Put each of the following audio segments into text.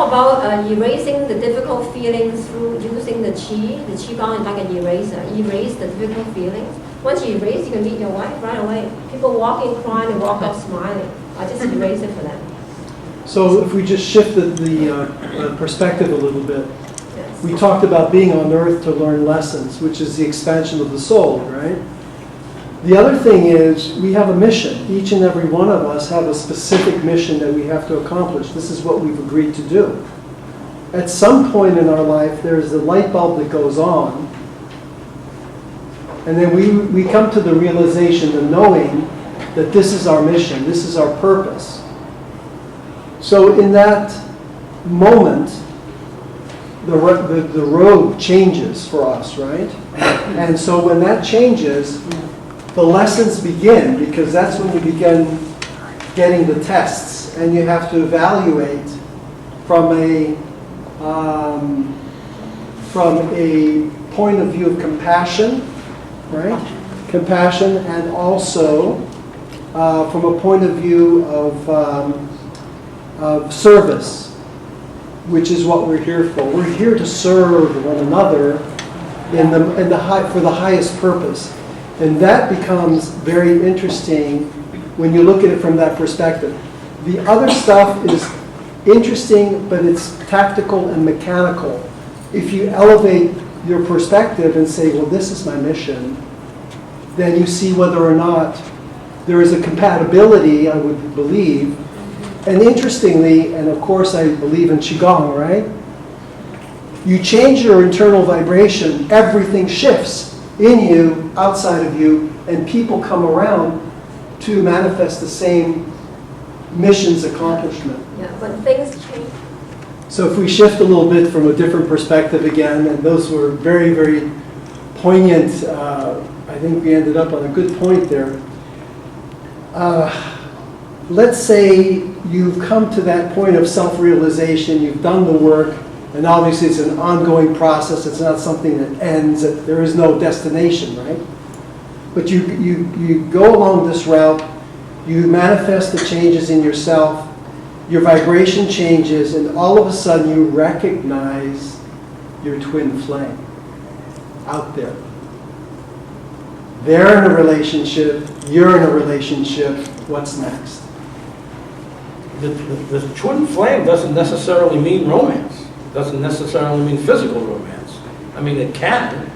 talk about erasing the difficult feelings through using the qi. The qigong is like an eraser. Erase the difficult feelings. Once you erase, you can meet your wife right away. People walk in crying and walk out smiling. I just erase it for them. So if we just shifted the perspective a little bit, Yes. we talked about being on earth to learn lessons, which is the expansion of the soul, right? The other thing is we have a mission. Each and every one of us have a specific mission that we have to accomplish. This is what we've agreed to do. At some point in our life, there's the light bulb that goes on, and then we come to the realization, the knowing that this is our mission, this is our purpose. So in that moment, the road changes for us, right? And so when that changes, the lessons begin, because that's when you begin getting the tests, and you have to evaluate from a point of view of compassion, right? Compassion, and also from a point of view of service, which is what we're here for. We're here to serve one another for the highest purpose. And that becomes very interesting when you look at it from that perspective. The other stuff is interesting, but it's tactical and mechanical. If you elevate your perspective and say, well, this is my mission, then you see whether or not there is a compatibility, I would believe. And interestingly, and of course I believe in Qigong, right? You change your internal vibration, everything shifts in you, outside of you, and people come around to manifest the same mission's accomplishment. Yeah, but things change. So if we shift a little bit from a different perspective again, and those were very, very poignant, I think we ended up on a good point there. Let's say you've come to that point of self-realization, you've done the work, and obviously it's an ongoing process, it's not something that ends, there is no destination, right? But you go along this route, you manifest the changes in yourself, your vibration changes, and all of a sudden you recognize your twin flame out there. They're in a relationship, you're in a relationship, what's next? The twin flame doesn't necessarily mean romance. Doesn't necessarily mean physical romance. I mean, it can,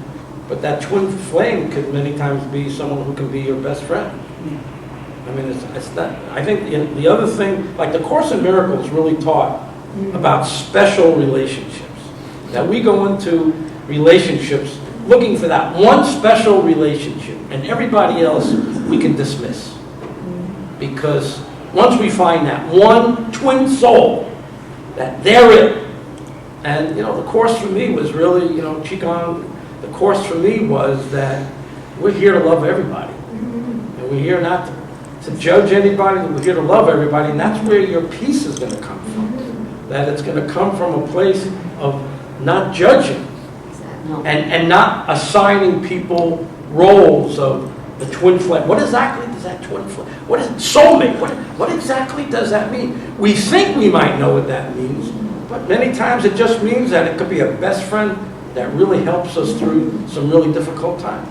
but that twin flame could many times be someone who can be your best friend. I mean, it's that. I think the other thing, like the Course in Miracles really taught about special relationships. That we go into relationships looking for that one special relationship, and everybody else we can dismiss. Because once we find that one twin soul, that they're it. And, the Course for me was really, Qigong, the Course for me was that we're here to love everybody. And we're here not to judge anybody, we're here to love everybody, and that's where your peace is going to come from. That it's going to come from a place of not judging and not assigning people roles of the twin flame. What exactly does that twin flame, what is soulmate? What exactly does that mean? We think we might know what that means, but many times it just means that it could be a best friend that really helps us through some really difficult times.